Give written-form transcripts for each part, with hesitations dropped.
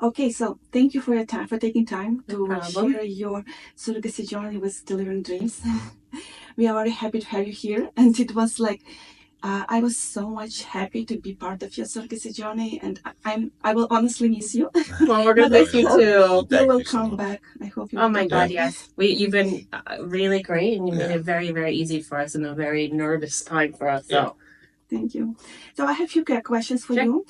Okay, so thank you for your time, for taking time No to problem. share your surrogacy journey with Delivering Dreams. We are very happy to have you here, and it was like I was so much happy to be part of your surrogacy journey, and I will honestly miss you. Well, we're gonna But I miss you hope too. you will come back. I hope you Oh will my come God, back. yes. You've been really great, and you made it very, very easy for us in a very nervous time for us. So Thank you. So I have a few questions for Sure. you.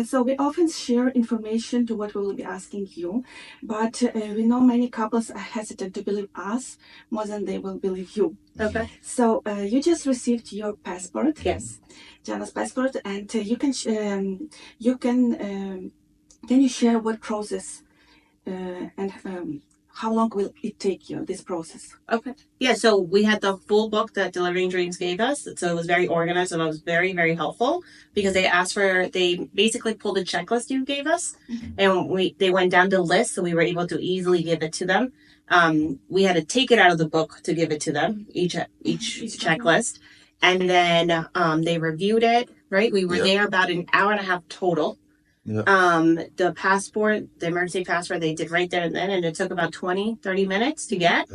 So we often share information to what we will be asking you, but we know many couples are hesitant to believe us more than they will believe you. Okay. So you just received your passport. Yes. Gianna's passport, and you can you share what process and how long will it take you, this process? Okay. Yeah, so we had the full book that Delivering Dreams gave us. So it was very organized and it was very, very helpful because they basically pulled a checklist you gave us and they went down the list so we were able to easily give it to them. We had to take it out of the book to give it to them, each checklist. And then they reviewed it, right? We were there about an hour and a half total. The passport, the emergency passport, they did right there and then, and it took about 20-30 minutes to get.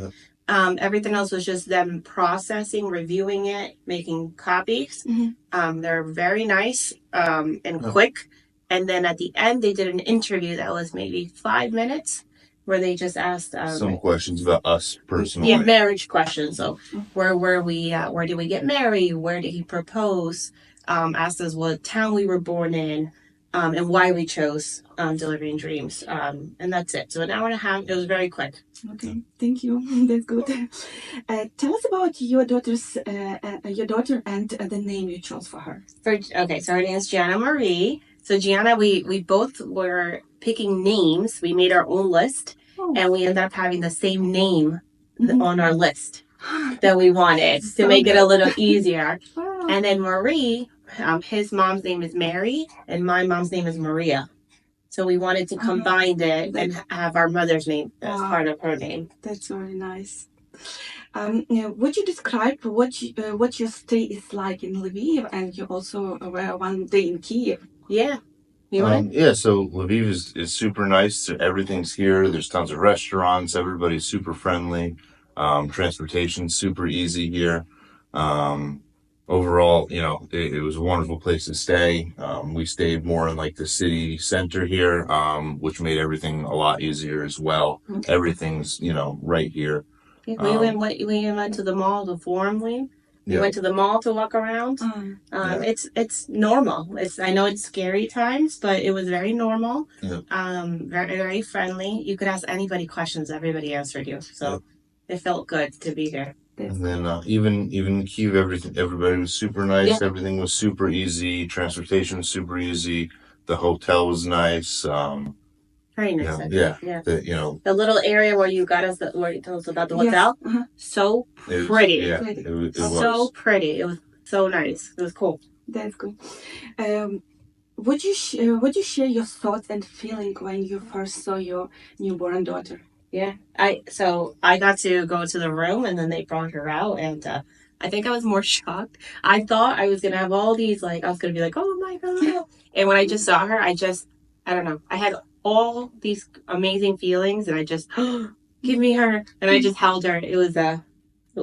Everything else was just them processing, reviewing it, making copies. They're very nice and quick. And then at the end, they did an interview that was maybe 5 minutes where they just asked some questions about us personally. Yeah, marriage questions. So where were we? Where did we get married? Where did he propose? Asked us what town we were born in. And why we chose Delivering Dreams. And that's it. So an hour and a half. It was very quick. Okay, thank you. That's good. Tell us about your daughter and the name you chose for her. So her name is Gianna Marie. So Gianna, we both were picking names. We made our own list, and we ended up having the same name on our list that we wanted to make it a little easier. Wow. And then Marie, his mom's name is Mary, and my mom's name is Maria. So we wanted to combine it and have our mother's name as part of her name. That's very nice. Would you describe what your stay is like in Lviv, and you also were one day in Kiev? Yeah. So Lviv is super nice. Everything's here. There's tons of restaurants. Everybody's super friendly. Transportation's super easy here. Overall, it was a wonderful place to stay. We stayed more in like the city center here, which made everything a lot easier as well. Everything's, right here. We went to the mall, the Forum Wing. We went to the mall to walk around. It's normal. I know it's scary times, but it was very normal. Very, very friendly. You could ask anybody questions. Everybody answered you. So it felt good to be here. And then even in Kyiv, everybody was super nice. Yeah. Everything was super easy. Transportation was super easy. The hotel was nice. Very nice. The little area where you got us, where you told us about the hotel, so pretty. It was so pretty. It was so nice. It was cool. That's good. Would you share your thoughts and feeling when you first saw your newborn daughter? Yeah, I got to go to the room and then they brought her out and I think I was more shocked. I thought I was gonna have all these I was gonna be like, oh my God. And when I just saw her, I don't know. I had all these amazing feelings and I just give me her and I just held her. It was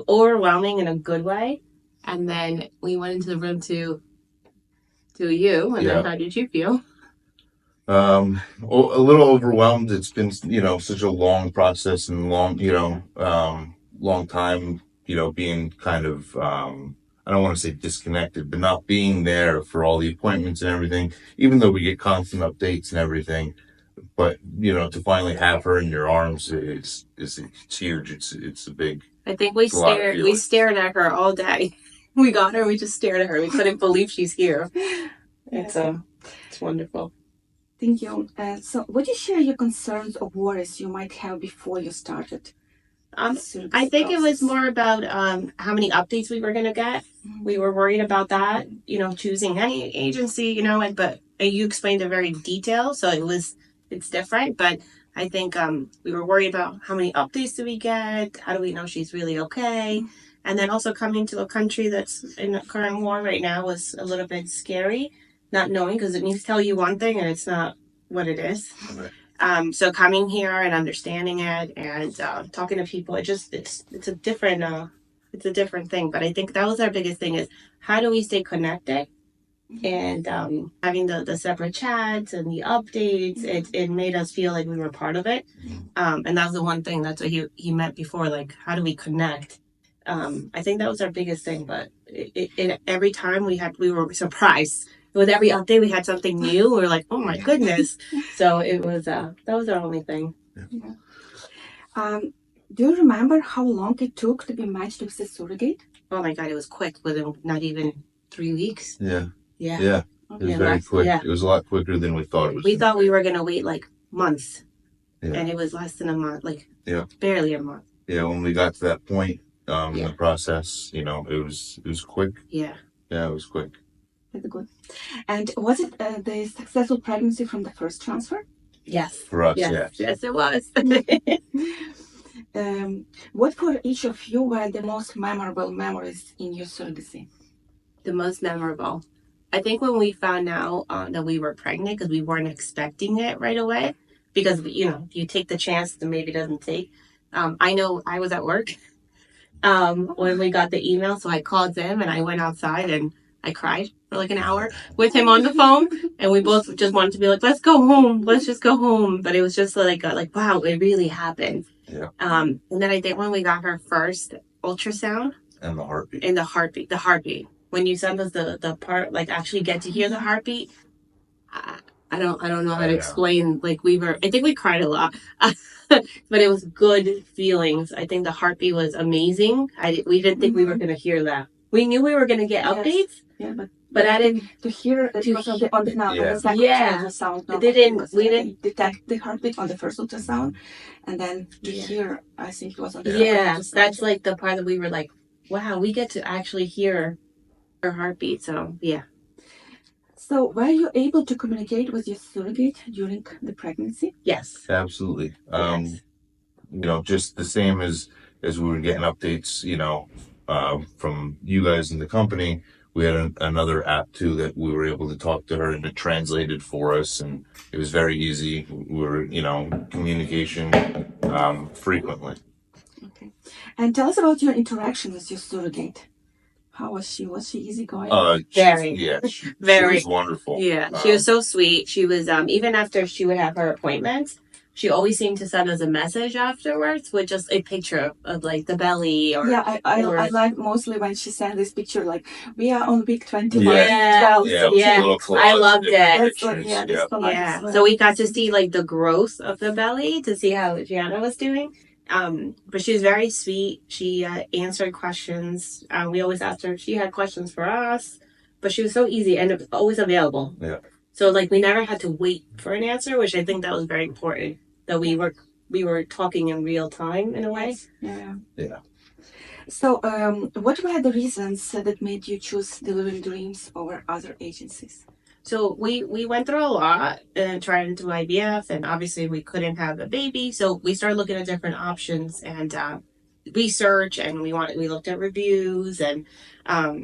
overwhelming in a good way. And then we went into the room to you and then how did you feel? A little overwhelmed. It's been, such a long process and long time, being kind of, I don't want to say disconnected, but not being there for all the appointments and everything, even though we get constant updates and everything. But, to finally have her in your arms is huge. It's a big. I think we stared at her all day. We got her, we just stared at her. We couldn't believe she's here. It's wonderful. Thank you. So would you share your concerns or worries you might have before you started? I think it was more about how many updates we were going to get. We were worried about that, choosing any agency, but you explained it very detailed, so it's different. But I think we were worried about how many updates do we get? How do we know she's really okay? And then also coming to a country that's in a current war right now was a little bit scary, not knowing, because it needs to tell you one thing and it's not what it is. So coming here and understanding it and talking to people, it's a different thing. But I think that was our biggest thing is how do we stay connected? And having the separate chats and the updates, it made us feel like we were part of it. And that was the one thing that's what he meant before, like how do we connect? I think that was our biggest thing. But every time we were surprised. With every update, we had something new. We were like, "Oh my goodness!" So it was that was our only thing. Yeah. Do you remember how long it took to be matched with a surrogate? Oh my God, it was quick. Within not even 3 weeks. Yeah. Yeah. Yeah. It was very quick. Yeah. It was a lot quicker than we thought it was. We thought we were gonna wait like months, Yeah. and it was less than a month. Like barely a month. Yeah. When we got to that point in the process, it was quick. Yeah. Yeah, it was quick. That's good. And was it the successful pregnancy from the first transfer? Yes. For us, yes. Yes, it was. What for each of you were the most memorable memories in your surrogacy? The most memorable. I think when we found out that we were pregnant because we weren't expecting it right away because, you take the chance that maybe it doesn't take. I know I was at work when we got the email, so I called them and I went outside and I cried for like an hour with him on the phone, and we both just wanted to be like, let's go home. Let's just go home. But it was just like wow, it really happened. Yeah. And then I think when we got her first ultrasound. And the heartbeat. And the heartbeat. When you send us the part, like actually get to hear the heartbeat, I don't know how to explain. Like I think we cried a lot, but it was good feelings. I think the heartbeat was amazing. We didn't think we were going to hear that. We knew we were going to get updates. Yeah, but I didn't to hear it on the now. Yeah. It was like ultrasound. No, we didn't detect the heartbeat on the first ultrasound, and then to hear, I think it was on the that's like the part that we were like, wow, we get to actually hear her heartbeat. So yeah. So were you able to communicate with your surrogate during the pregnancy? Yes. Absolutely. Yes. Just the same as we were getting updates, from you guys in the company, we had another app too that we were able to talk to her and it translated for us, and it was very easy. We were, communication frequently. Okay. And tell us about your interaction with your surrogate. How was she? Was she easygoing? Very. Yeah. Very. She was wonderful. Yeah. She was so sweet. She was, even after she would have her appointments, she always seemed to send us a message afterwards with just a picture of like the belly or. Yeah, I like mostly when she sent this picture, like we are on week 21. I loved it. Yeah. So we got to see like the growth of the belly to see how Gianna was doing. But she was very sweet. She answered questions. We always asked her if she had questions for us, but she was so easy and always available. Yeah. So like we never had to wait for an answer, which I think that was very important. That we were talking in real time in a way. Yeah. Yeah. So, what were the reasons that made you choose Delivering Dreams over other agencies? So we went through a lot and tried to do IVF, and obviously we couldn't have a baby. So we started looking at different options and research, and we looked at reviews and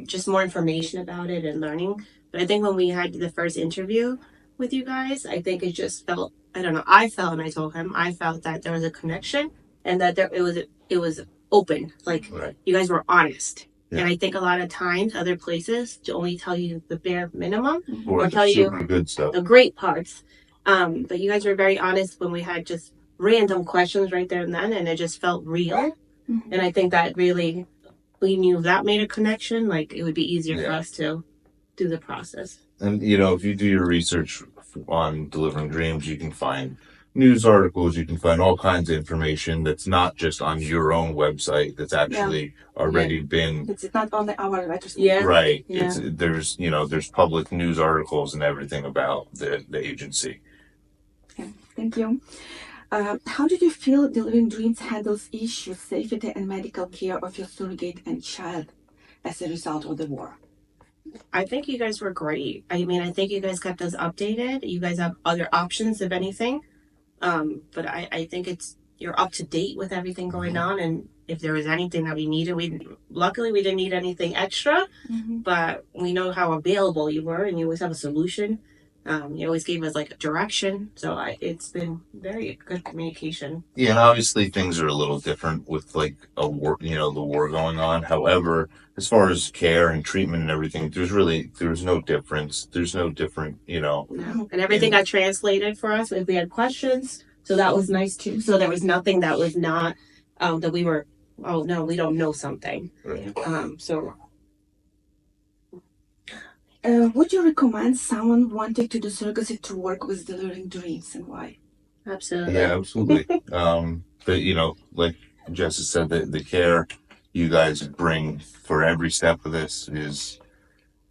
just more information about it and learning. But I think when we had the first interview with you guys, I think it just felt, I don't know, and I told him, I felt that there was a connection and that it was open. Like you guys were honest. Yeah. And I think a lot of times other places to only tell you the bare minimum or tell you good stuff. The great parts. But you guys were very honest when we had just random questions right there and then, and it just felt real. Mm-hmm. And I think that really, we knew that made a connection. Like it would be easier for us to do the process. And if you do your research on Delivering Dreams, you can find news articles, you can find all kinds of information that's not just on your own website, that's actually already been. It's not on our website. Yeah. Right. Yeah. There's public news articles and everything about the agency. Okay, thank you. How did you feel Delivering Dreams handles issues, safety, and medical care of your surrogate and child as a result of the war? I think you guys were great. I mean, I think you guys kept us updated. You guys have other options, if anything. But I think you're up to date with everything going on, and if there was anything that we needed, luckily we didn't need anything extra, but we know how available you were, and you always have a solution. He always gave us like direction. So it's been very good communication. Yeah, and obviously things are a little different with like a war, the war going on. However, as far as care and treatment and everything, there's no difference. There's no different, No. And everything got translated for us if we had questions. So that was nice too. So there was nothing that was not that we were, oh no, we don't know something. Right. Would you recommend someone wanting to do surrogacy to work with delivering dreams, and why? Absolutely. Yeah, absolutely. Like Jessica said, the care you guys bring for every step of this is,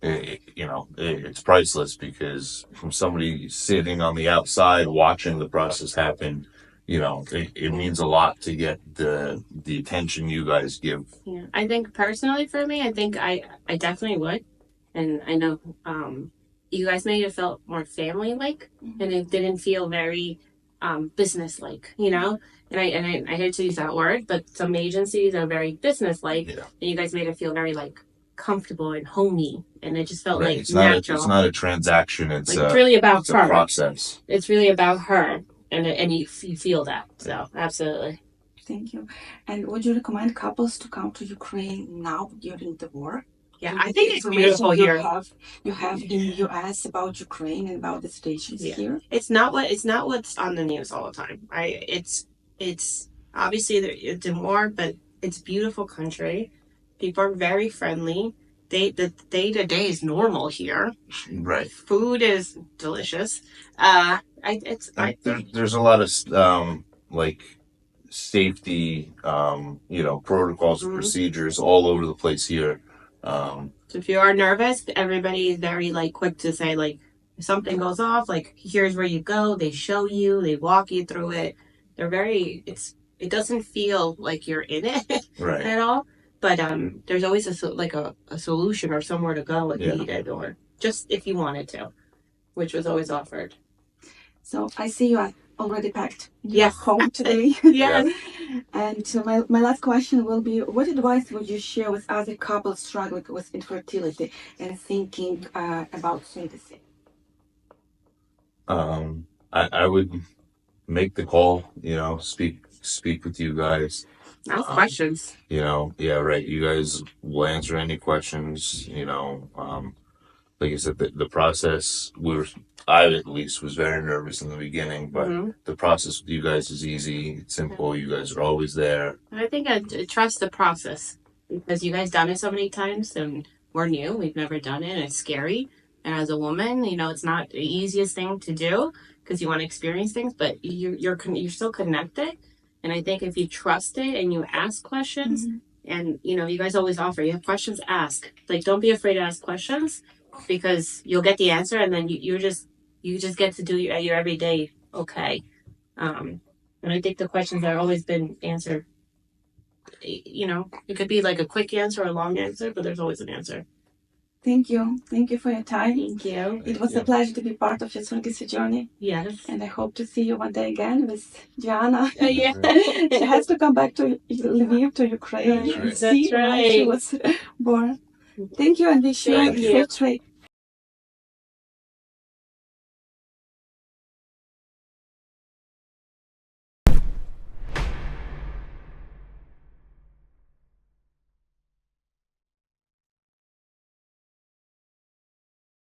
it's priceless, because from somebody sitting on the outside watching the process happen, it means a lot to get the attention you guys give. Yeah, I think personally for me, I think I definitely would. And I know you guys made it feel more family-like, and it didn't feel very business-like, And I hate to use that word, but some agencies are very business-like, and you guys made it feel very like comfortable and homey, and it just felt like natural. It's not a transaction. It's really about it's her. a process. It's really about her, and you feel that. So absolutely. Thank you. And would you recommend couples to come to Ukraine now during the war? Yeah, I think it's beautiful here. You have in the U.S. about Ukraine and about the situations here. It's not what's on the news all the time. It's obviously it's a war, but it's a beautiful country. People are very friendly. The day-to-day is normal here. Right. Food is delicious. There's a lot of like safety, protocols and procedures all over the place here. So if you are nervous, everybody is very like quick to say like if something goes off, like here's where you go. They show you, they walk you through it. They're very. It doesn't feel like you're in it right. at all. But there's always a solution or somewhere to go if needed, or just if you wanted to, which was always offered. So I see you are already packed home today. Yes. And so my last question will be, what advice would you share with other couples struggling with infertility and thinking about surrogacy? I would make the call, speak with you guys. Ask questions. Right. You guys will answer any questions, like I said, the process, I at least was very nervous in the beginning, but the process with you guys is easy. It's simple. You guys are always there. I think I trust the process because you guys done it so many times and we're new. We've never done it. And it's scary. And as a woman, it's not the easiest thing to do because you want to experience things, but you're still connected. And I think if you trust it and you ask questions and, you guys always offer, you have questions, ask. Like, don't be afraid to ask questions because you'll get the answer and then you just get to do your everyday okay. And I think the questions have always been answered. It could be like a quick answer or a long answer, but there's always an answer. Thank you. Thank you for your time. Thank you. It was a pleasure to be part of your surrogacy journey. Yes. And I hope to see you one day again with Gianna. Yeah. She has to come back to Lviv, to Ukraine. That's see right. where she was born. Thank you, and wish you a free trade.